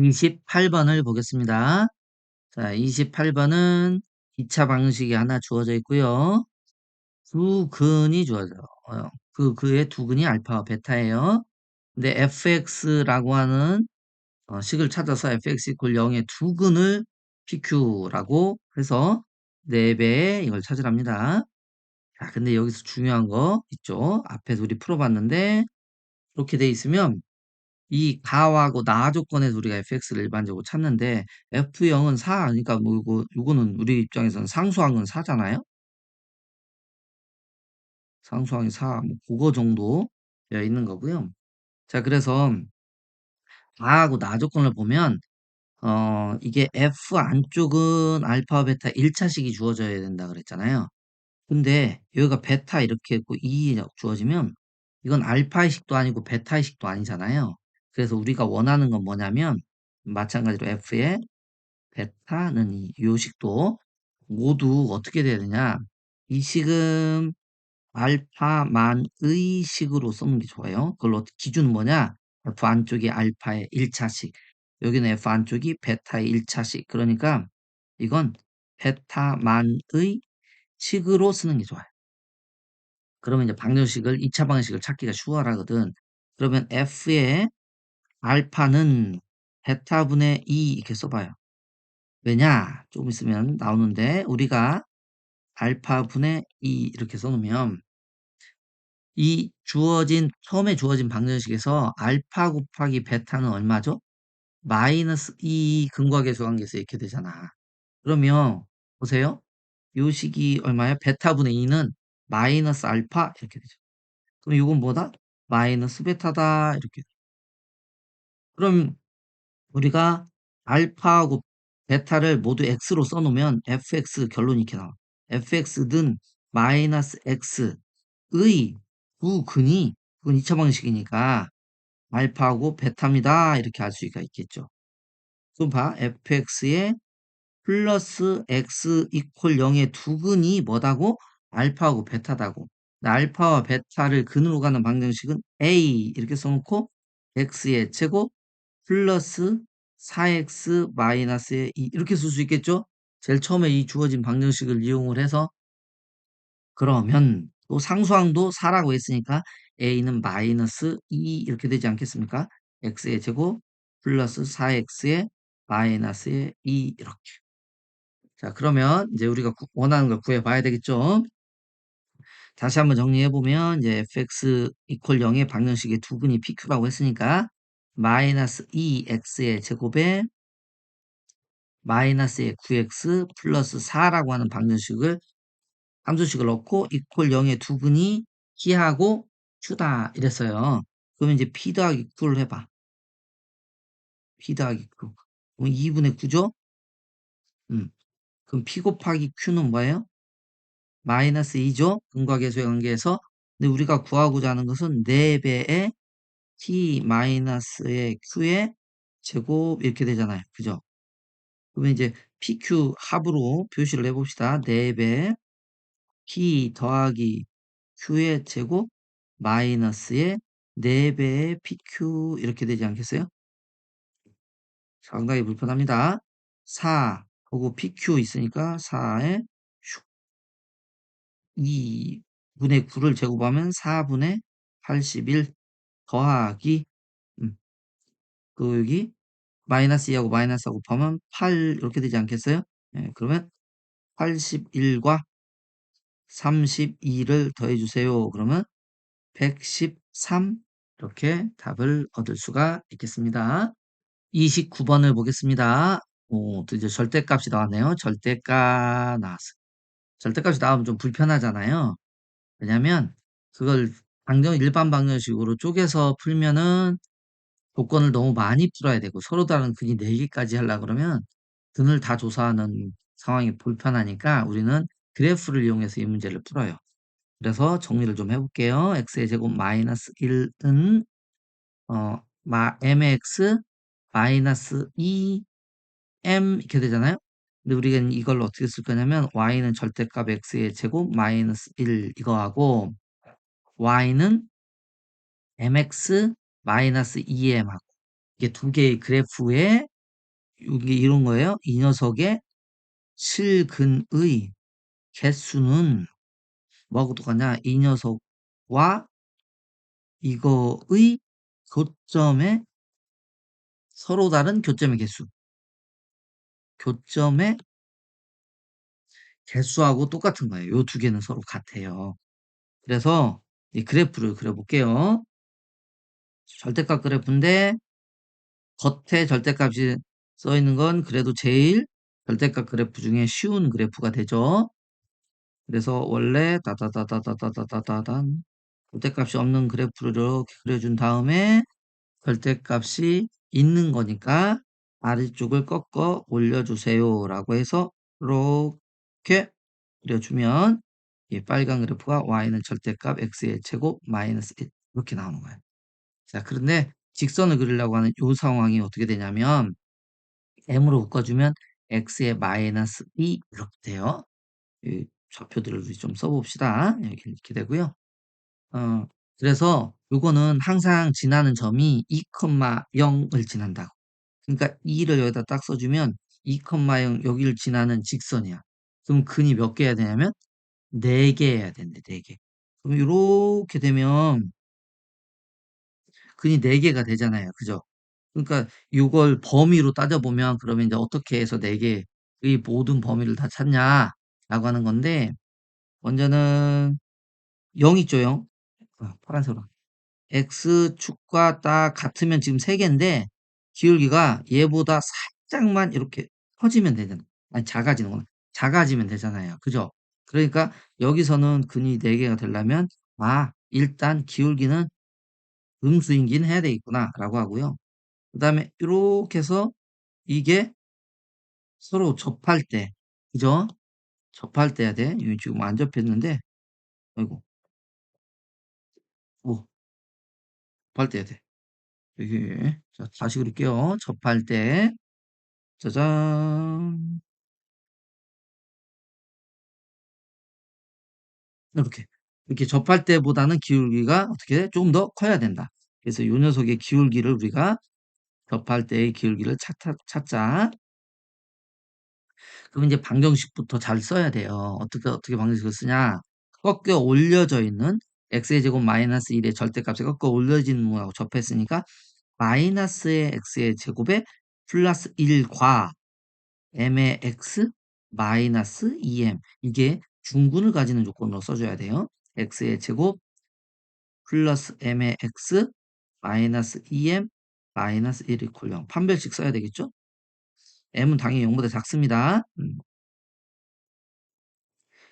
28번을 보겠습니다. 자, 28번은 2차 방정식이 하나 주어져 있고요. 두 근이 주어져요. 그의 두 근이 알파와 베타예요. 근데 fx라고 하는 식을 찾아서 fx 이퀄 0의 두 근을 pq라고 해서 4배의 이걸 찾으랍니다. 자, 근데 여기서 중요한 거 있죠. 앞에서 우리 풀어봤는데 이렇게 돼 있으면 이 가하고 나 조건에서 우리가 fx를 일반적으로 찾는데 f0은 4, 그러니까 뭐 이거는 우리 입장에서는 상수항은 4잖아요. 상수항이 4, 뭐 그거 정도 되어 있는 거고요. 자, 그래서 가하고 나 조건을 보면 이게 f 안쪽은 알파 베타 1차식이 주어져야 된다 그랬잖아요. 근데 여기가 베타 이렇게 있고 2 주어지면 이건 알파의 식도 아니고 베타의 식도 아니잖아요. 그래서 우리가 원하는 건 뭐냐면 마찬가지로 f의 베타는 이 요식도 모두 어떻게 돼야 되냐. 이 식은 알파만의 식으로 쓰는 게 좋아요. 그걸로 기준은 뭐냐. F 안쪽이 알파의 1차식. 여기는 F 안쪽이 베타의 1차식. 그러니까 이건 베타만의 식으로 쓰는 게 좋아요. 그러면 이제 방정식을 2차 방정식을 찾기가 수월하거든. 그러면 F의 알파는 베타분의 2 이렇게 써봐요. 왜냐? 조금 있으면 나오는데 우리가 알파분의 2 이렇게 써놓으면 이 처음에 주어진 방정식에서 알파 곱하기 베타는 얼마죠? 마이너스 2 근과 계수 관계에서 이렇게 되잖아. 그러면 보세요. 요 식이 얼마야? 베타분의 2는 마이너스 알파 이렇게 되죠. 그럼 이건 뭐다? 마이너스 베타다 이렇게. 그럼 우리가 알파하고 베타를 모두 x로 써놓으면 fx 결론이 이렇게 나와. fx는 마이너스 x의 두 근이 그건 2차 방식이니까 알파하고 베타입니다. 이렇게 알 수가 있겠죠. 그럼 봐. fx의 플러스 x 이퀄 0의 두 근이 뭐다고? 알파하고 베타다고. 알파와 베타를 근으로 가는 방정식은 a 이렇게 써놓고 x의 제곱 플러스 4x 마이너스의 2 이렇게 쓸 수 있겠죠? 제일 처음에 이 주어진 방정식을 이용을 해서 그러면 또 상수항도 4라고 했으니까 a는 마이너스 2 이렇게 되지 않겠습니까? x의 제곱 플러스 4x의 마이너스의 2 이렇게. 자, 그러면 이제 우리가 원하는 걸 구해봐야 되겠죠? 다시 한번 정리해보면 이제 fx 이퀄 0의 방정식의 두 근이 pq라고 했으니까 마이너스 2x의 제곱에 마이너스의 9x 플러스 4라고 하는 방정식을 함수식을 넣고 이퀄 0의 두 근이 P하고 Q다 이랬어요. 그러면 이제 P 더하기 Q를 해봐. P 더하기 Q. 그럼 2분의 9죠? 그럼 P 곱하기 Q는 뭐예요? 마이너스 2죠? 근과 계수의 관계에서. 근데 우리가 구하고자 하는 것은 4배의 T 마이너스의 Q의 제곱 이렇게 되잖아요. 그죠? 그러면 이제 PQ 합으로 표시를 해봅시다. 4배 P 더하기 Q의 제곱 마이너스의 4배의 PQ 이렇게 되지 않겠어요? 상당히 불편합니다. 4 그리고 PQ 있으니까 4에 2분의 9를 제곱하면 4분의 81 더하기 그 여기 마이너스 2하고 마이너스 곱하면 8 이렇게 되지 않겠어요? 네, 그러면 81과 32를 더해주세요. 그러면 113 이렇게 답을 얻을 수가 있겠습니다. 29번을 보겠습니다. 오, 드디어 절대값이 나왔네요. 절대값 나왔어요. 절대값이 나오면 좀 불편하잖아요. 왜냐면 그걸 일반 방정식으로 쪼개서 풀면은 조건을 너무 많이 풀어야 되고 서로 다른 근이 4개까지 하려고 그러면 등을 다 조사하는 상황이 불편하니까 우리는 그래프를 이용해서 이 문제를 풀어요. 그래서 정리를 좀 해볼게요. x의 제곱 마이너스 1은 mx 마이너스 2m 이렇게 되잖아요. 근데 우리가 이걸 어떻게 쓸 거냐면 y는 절대값 x의 제곱 마이너스 1 이거하고 y는 mx 마이너스 2m 하고 이게 두 개의 그래프에 이게 이런 거예요. 이 녀석의 실근의 개수는 뭐하고 똑같냐? 이 녀석과 이거의 교점의 서로 다른 교점의 개수. 교점의 개수하고 똑같은 거예요. 요 두 개는 서로 같아요. 그래서 이 그래프를 그려볼게요. 절대값 그래프인데 겉에 절대값이 써 있는 건 그래도 제일 절대값 그래프 중에 쉬운 그래프가 되죠. 그래서 원래 따다다다다다다다단 절대값이 없는 그래프를 이렇게 그려준 다음에 절대값이 있는 거니까 아래쪽을 꺾어 올려주세요 라고 해서 이렇게 그려주면 이 빨간 그래프가 y는 절대값 x의 제곱 마이너스 1 이렇게 나오는 거예요. 자, 그런데 직선을 그리려고 하는 이 상황이 어떻게 되냐면 m으로 묶어주면 x의 마이너스 2 이렇게 돼요. 이 좌표들을 우리 좀 써봅시다. 이렇게 되고요. 어, 그래서 요거는 항상 지나는 점이 2,0을 지난다고. 그러니까 2를 여기다 딱 써주면 2,0 여기를 지나는 직선이야. 그럼 근이 몇 개 해야 되냐면 4개 해야 되는데 4개. 그럼 이렇게 되면 근이 4개가 되잖아요. 그죠? 그러니까 이걸 범위로 따져보면 그러면 이제 어떻게 해서 4개의 모든 범위를 다 찾냐라고 하는 건데 먼저는 0 있죠, 0. 파란색으로. X축과 딱 같으면 지금 3개인데 기울기가 얘보다 살짝만 이렇게 커지면 되잖아. 아니 작아지는구나. 작아지면 되잖아요. 그죠? 그러니까 여기서는 근이 4개가 되려면 일단 기울기는 음수이긴 해야 되겠구나 라고 하고요. 그 다음에 이렇게 해서 이게 서로 접할 때 그죠? 접할 때 해야 돼. 이거 지금 안 접혔는데 아이고 접할 때 해야 돼. 이게 자 다시 그릴게요. 접할 때 짜잔. 이렇게. 이렇게 접할 때보다는 기울기가 어떻게 돼? 조금 더 커야 된다. 그래서 요 녀석의 기울기를 우리가 접할 때의 기울기를 찾자. 그럼 이제 방정식부터 잘 써야 돼요. 어떻게 방정식을 쓰냐? 꺾여 올려져 있는 x의 제곱 마이너스 1의 절대값에 꺾어 올려지는 거하고 접했으니까 마이너스의 x의 제곱에 플러스 1과 m의 x 마이너스 2m 이게 중근을 가지는 조건으로 써줘야 돼요. x의 제곱 플러스 m의 x 마이너스 2m 마이너스 1 이퀄 0 판별식 써야 되겠죠? m은 당연히 0보다 작습니다.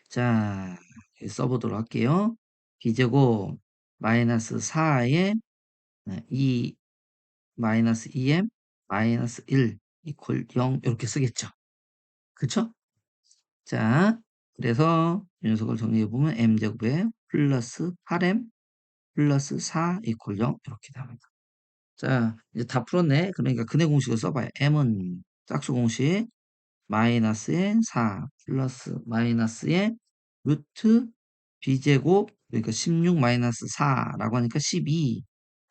자, 써보도록 할게요. b제곱 마이너스 4에 2 마이너스 2m 마이너스 1 이퀄 0 이렇게 쓰겠죠. 그쵸? 자, 그래서 이 녀석을 정리해보면 m제곱에 플러스 8m 플러스 4 이퀄 0 이렇게 됩니다. 자, 이제 다 풀었네. 그러니까 근해 공식을 써봐요. m은 짝수 공식 마이너스의 4 플러스 마이너스의 루트 b제곱 그러니까 16 마이너스 4라고 하니까 12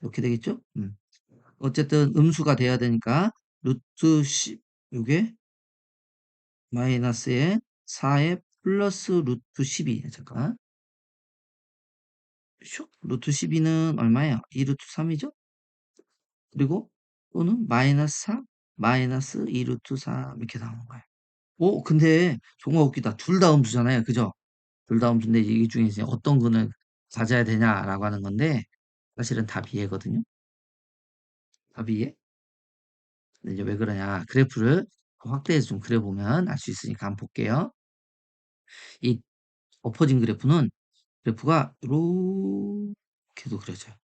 이렇게 되겠죠? 어쨌든 음수가 돼야 되니까 루트 10 요게 마이너스의 4의 플러스 루트 12 잠깐 슉 루트 12는 얼마예요? 2 루트 3이죠? 그리고 또는 마이너스 4 마이너스 2 루트 3 이렇게 나오는 거예요. 근데 정말 웃기다. 둘 다 음수잖아요. 그죠? 둘 다 음수인데 이 중에 이제 어떤 근을 가져야 되냐라고 하는 건데 사실은 답이 얘거든요. 답이 얘. 근데 이제 왜 그러냐. 그래프를 확대해서 좀 그려보면 알 수 있으니까 한번 볼게요. 이 엎어진 그래프가 이렇게도 그려져요.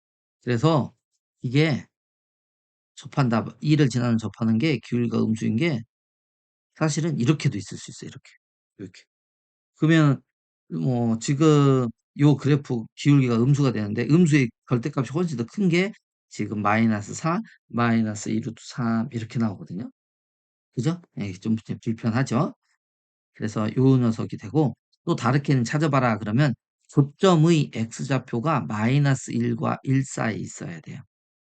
그래서 이게 접한다. 2를 지나는 접하는 게 기울기가 음수인 게 사실은 이렇게도 있을 수 있어요. 이렇게. 이렇게. 그러면 뭐 지금 요 그래프 기울기가 음수가 되는데 음수의 절대값이 훨씬 더 큰 게 지금 마이너스 4, 마이너스 2 루트 3 이렇게 나오거든요. 그죠? 예, 좀 불편하죠? 그래서 요 녀석이 되고 또 다르게는 찾아봐라 그러면 교점의 x좌표가 마이너스 1과 1 사이에 있어야 돼요.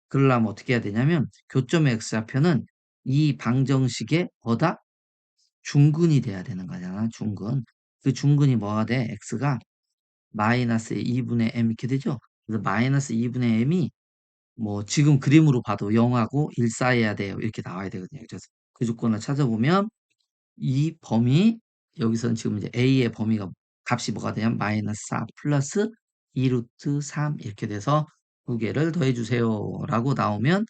그러려면 어떻게 해야 되냐면 교점의 x좌표는 이 방정식의 뭐다? 중근이 돼야 되는 거잖아. 중근. 그 중근이 뭐가 돼? x가 마이너스 2분의 m 이렇게 되죠. 그래서 마이너스 2분의 m이 뭐 지금 그림으로 봐도 0하고 1 사이여야 돼요. 이렇게 나와야 되거든요. 그래서 그 조건을 찾아보면 이 범위 여기서는 지금 이제 a의 범위가 값이 뭐가 되냐면 마이너스 4 플러스 2 루트 3 이렇게 돼서 두 개를 더해 주세요라고 나오면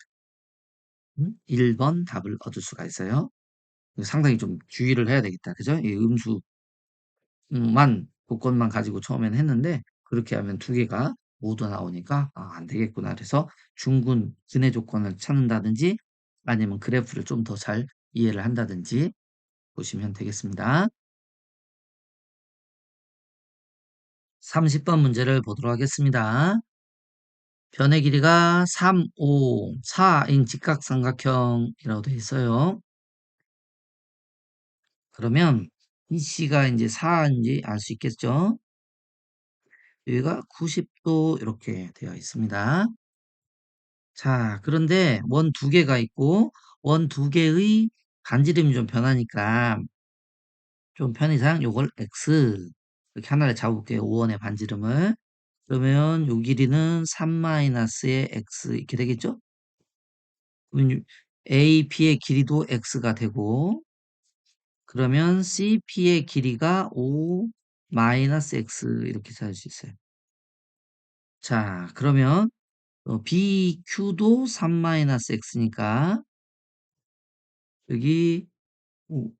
1번 답을 얻을 수가 있어요. 상당히 좀 주의를 해야 되겠다. 그죠? 이 음수만 조건만 가지고 처음에는 했는데 그렇게 하면 두 개가 모두 나오니까 안 되겠구나. 그래서 중근 근해 조건을 찾는다든지 아니면 그래프를 좀 더 잘 이해를 한다든지 보시면 되겠습니다. 30번 문제를 보도록 하겠습니다. 변의 길이가 3, 5, 4인 직각삼각형이라고 되어 있어요. 그러면 BC가 이제 4인지 알 수 있겠죠? 여기가 90도 이렇게 되어 있습니다. 자, 그런데 원 두 개가 있고 원 두 개의 반지름이 좀 변하니까 좀 편의상 요걸 X 이렇게 하나를 잡아볼게요. 5원의 반지름을. 그러면 요 길이는 3-의 X 이렇게 되겠죠? 그러면 AP의 길이도 X가 되고 그러면 CP의 길이가 5-X 이렇게 찾을 수 있어요. 자, 그러면 BQ도 3-X니까 여기 오,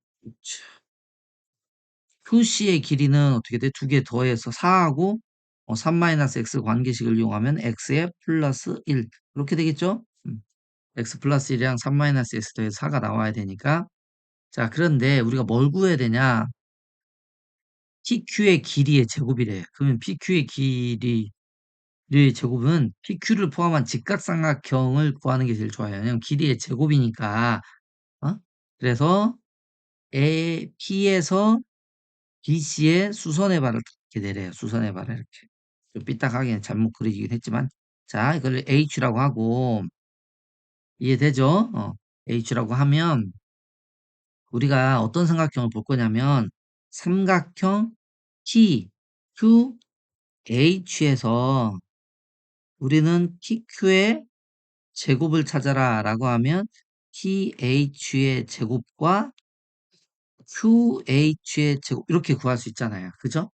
QC의 길이는 어떻게 돼? 두 개 더해서 4하고 3-X 관계식을 이용하면 X에 플러스 1 이렇게 되겠죠? X 플러스 1이랑 3-X 더해서 4가 나와야 되니까 자, 그런데 우리가 뭘 구해야 되냐? PQ의 길이의 제곱이래. 그러면 PQ의 길이의 제곱은 PQ를 포함한 직각삼각형을 구하는 게 제일 좋아요. 왜냐면 길이의 제곱이니까. 어? 그래서 P에서 BC의 수선의 발을 이렇게 내려요. 수선의 발을 이렇게. 좀 삐딱하게 잘못 그려지긴 했지만. 자, 이걸 H라고 하고, 이해되죠? H라고 하면, 우리가 어떤 삼각형을 볼 거냐면, 삼각형 T, Q, H에서 우리는 TQ의 제곱을 찾아라 라고 하면 TH의 제곱과 QH의 제곱 이렇게 구할 수 있잖아요. 그죠?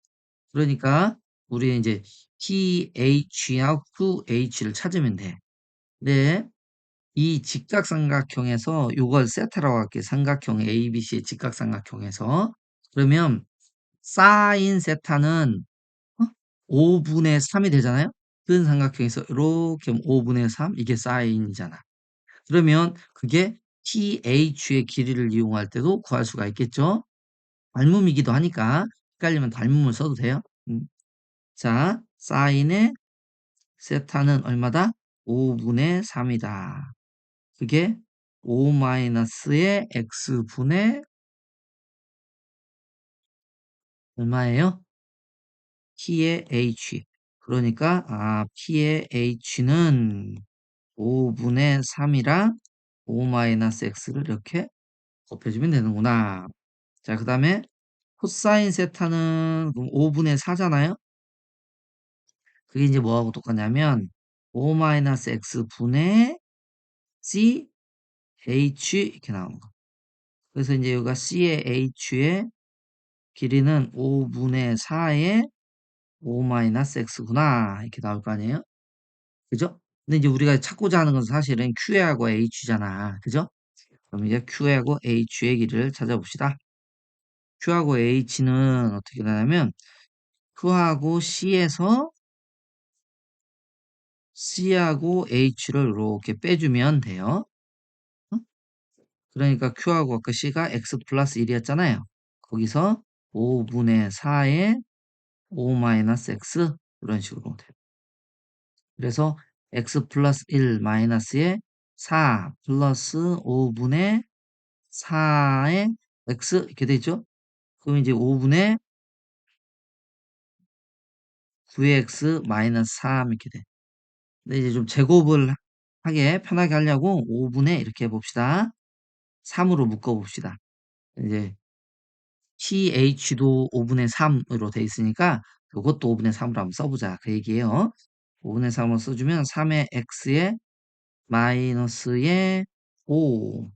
그러니까 우리 이제 TH하고 QH를 찾으면 돼. 네. 이 직각삼각형에서 요걸 세타라고 할게요. 삼각형 ABC의 직각삼각형에서. 그러면 사인 세타는 5분의 3이 되잖아요. 큰 삼각형에서 이렇게 5분의 3 이게 사인이잖아. 그러면 그게 TH의 길이를 이용할 때도 구할 수가 있겠죠. 닮음이기도 하니까 헷갈리면 닮음을 써도 돼요. 자, 사인의 세타는 얼마다? 5분의 3이다. 그게 5-의 x분의 얼마예요? P의 H. 그러니까 P의 H는 5분의 3이랑 5-x를 이렇게 곱해주면 되는구나. 자, 그 다음에 코사인 세타는 5분의 4잖아요? 그게 이제 뭐하고 똑같냐면 5-x분의 C, H 이렇게 나오는 거. 그래서 이제 여기가 C의 H의 길이는 5분의 4의 5-x구나. 이렇게 나올 거 아니에요? 그죠? 근데 이제 우리가 찾고자 하는 건 사실은 Q하고 H잖아. 그죠? 그럼 이제 Q하고 H의 길이를 찾아봅시다. Q하고 H는 어떻게 되냐면 Q하고 C하고 H를 이렇게 빼주면 돼요. 어? 그러니까 Q하고 아까 C가 X 플러스 1이었잖아요. 거기서 5분의 4에 5-X 이런 식으로 돼요. 그래서 X 플러스 1 마이너스에 4 플러스 5분의 4의 X 이렇게 되죠. 그럼 이제 5분의 9x 마이너스 3 이렇게 돼. 근데 이제 좀 제곱을 하게 편하게 하려고 5분의 이렇게 해 봅시다. 3으로 묶어 봅시다. 이제 TH도 5분의 3으로 돼 있으니까 요것도 5분의 3으로 한번 써 보자. 그 얘기예요. 5분의 3으로 써 주면 3의 x에 마이너스의 5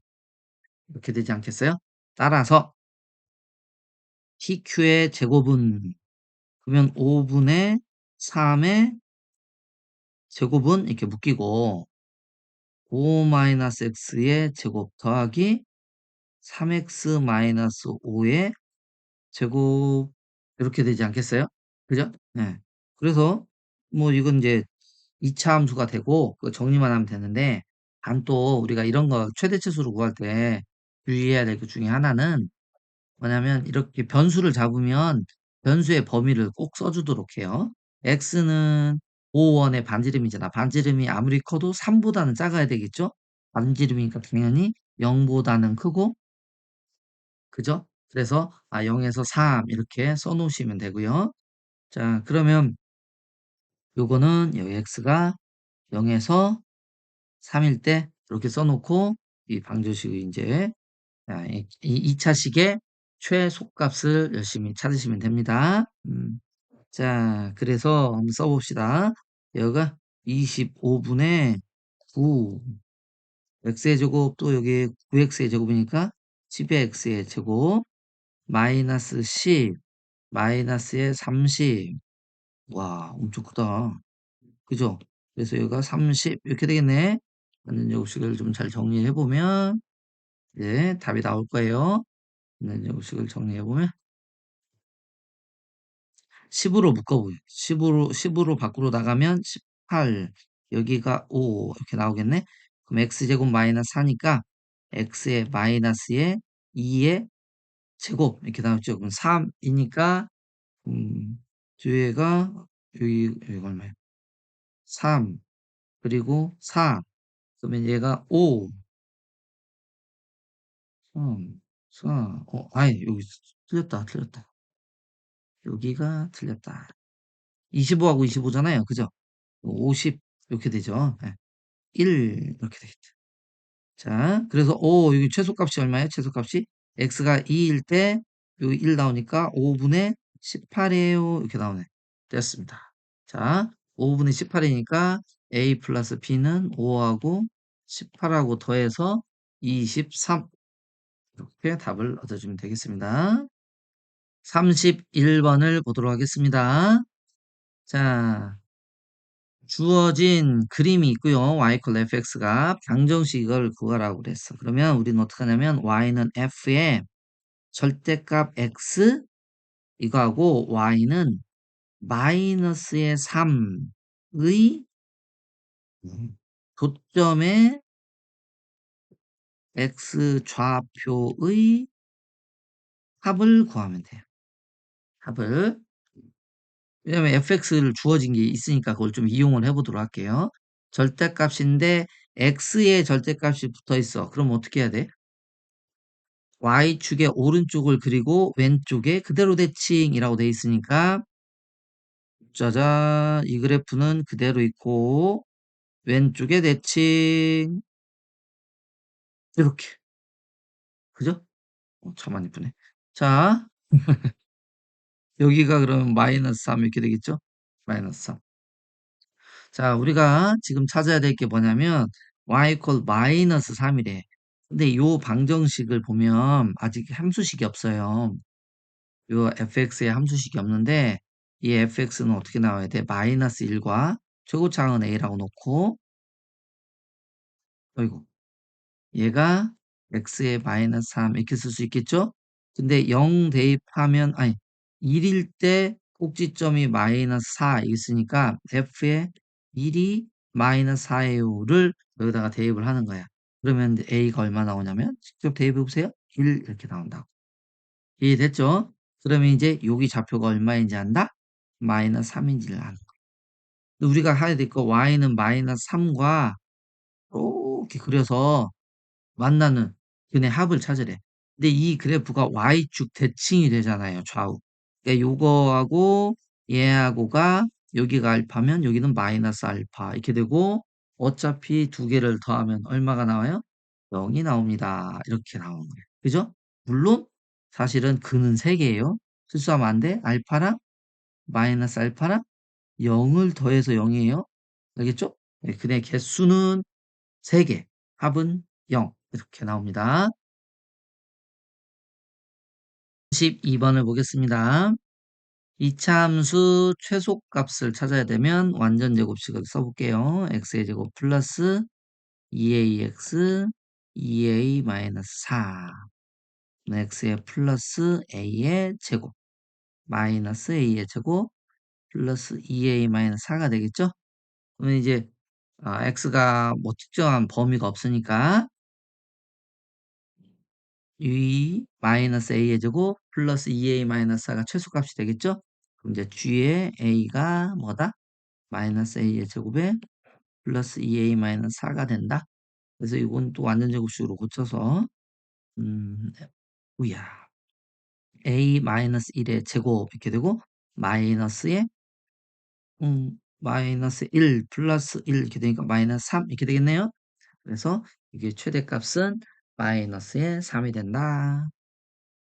이렇게 되지 않겠어요? 따라서 TQ의 제곱은 그러면 5분의 3의 제곱은 이렇게 묶이고 5-x의 제곱 더하기 3x-5의 제곱 이렇게 되지 않겠어요? 그죠? 네. 그래서 뭐 이건 이제 2차 함수가 되고 그 정리만 하면 되는데 단 또 우리가 이런 거 최대치수를 구할 때 유의해야 될 것 중에 하나는 뭐냐면 이렇게 변수를 잡으면 변수의 범위를 꼭 써주도록 해요. x는 5원의 반지름이잖아. 반지름이 아무리 커도 3보다는 작아야 되겠죠? 반지름이니까 당연히 0보다는 크고 그죠? 그래서 0에서 3 이렇게 써놓으시면 되고요. 자 그러면 요거는 여기 x가 0에서 3일 때 이렇게 써놓고 이 방정식을 이제 이 2차식의 최소값을 열심히 찾으시면 됩니다. 자, 그래서 한번 써봅시다. 여기가 25분의 9, x의 제곱 또 여기 9x의 제곱이니까 10의 x의 제곱 마이너스 10, 마이너스의 30. 와, 엄청 크다. 그죠? 그래서 여기가 30 이렇게 되겠네. 완전 제곱식을 좀 잘 정리해 보면 네, 답이 나올 거예요. 완전 제곱식을 정리해 보면 10으로 묶어보기. 10으로 밖으로 나가면 18, 여기가 5 이렇게 나오겠네. 그럼 x제곱 마이너스 4니까 x의 마이너스의 2의 제곱 이렇게 나왔죠. 그럼 3이니까 뒤에가 여기 얼마예요? 3 그리고 4 그러면 얘가 5 3 4 아니 여기 틀렸다. 여기가 틀렸다. 25하고 25잖아요. 그죠? 50 이렇게 되죠. 예. 1 이렇게 되겠죠. 자, 그래서 여기 최소값이 얼마예요? 최소값이 x가 2일 때 여기 1 나오니까 5분의 18이에요. 이렇게 나오네. 됐습니다. 자, 5분의 18이니까 a 플러스 b는 5하고 18하고 더해서 23 이렇게 답을 얻어주면 되겠습니다. 31번을 보도록 하겠습니다. 자, 주어진 그림이 있고요. y 콜 fx가 방정식 이걸 구하라고 그랬어. 그러면 우리는 어떻게 하냐면 y는 f의 절대값 x 이거하고 y는 마이너스의 3의 도점의 x 좌표의 합을 구하면 돼요. 합을. 왜냐면 fx를 주어진 게 있으니까 그걸 좀 이용을 해보도록 할게요. 절대값인데 x의 절대값이 붙어 있어. 그럼 어떻게 해야 돼? y축의 오른쪽을 그리고 왼쪽에 그대로 대칭이라고 돼 있으니까 짜잔 이 그래프는 그대로 있고 왼쪽에 대칭 이렇게 그죠? 참 이쁘네. 자 여기가 그러면 마이너스 3 이렇게 되겠죠? 마이너스 3. 자 우리가 지금 찾아야 될 게 뭐냐면 y 이퀄 마이너스 3이래. 근데 이 방정식을 보면 아직 함수식이 없어요. 요 fx에 함수식이 없는데 이 fx는 어떻게 나와야 돼? 마이너스 1과 최고차항은 a라고 놓고 어이구 얘가 x에 마이너스 3 이렇게 쓸 수 있겠죠? 근데 0 대입하면 아니 1일 때 꼭지점이 마이너스 4 있으니까 f에 1이 마이너스 4예요를 여기다가 대입을 하는 거야. 그러면 a가 얼마 나오냐면 직접 대입해 보세요. 1 이렇게 나온다고. 이해됐죠? 그러면 이제 여기 좌표가 얼마인지 안다? 마이너스 3인지를 아는 거야. 우리가 해야 될 거 y는 마이너스 3과 이렇게 그려서 만나는 근의 합을 찾으래. 근데 이 그래프가 y축 대칭이 되잖아요. 좌우. 그러니까 요거하고 얘하고가 여기가 알파면 여기는 마이너스 알파 이렇게 되고 어차피 두 개를 더하면 얼마가 나와요? 0이 나옵니다. 이렇게 나오는 거예요. 그죠? 물론 사실은 근은 3개예요. 실수하면 안 돼. 알파랑 마이너스 알파랑 0을 더해서 0이에요. 알겠죠? 네, 근의 개수는 3개. 합은 0. 이렇게 나옵니다. 12번을 보겠습니다. 이차함수 최소값을 찾아야 되면 완전 제곱식을 써볼게요. x의 제곱 플러스 2ax 2a 마이너스 4 x의 플러스 a의 제곱 마이너스 a의 제곱 플러스 2a 마이너스 4가 되겠죠? 그러면 이제 x가 뭐 특정한 범위가 없으니까 이 마이너스 a의 제곱 플러스 2a 마이너스 4가 최소값이 되겠죠? 그럼 이제 g의 a가 뭐다? 마이너스 a의 제곱에 플러스 2a 마이너스 4가 된다. 그래서 이건 또 완전 제곱식으로 고쳐서 네. 우야 a 마이너스 1의 제곱 이렇게 되고 마이너스의 마이너스 1 플러스 1 이렇게 되니까 마이너스 3 이렇게 되겠네요. 그래서 이게 최대값은 마이너스의 3이 된다.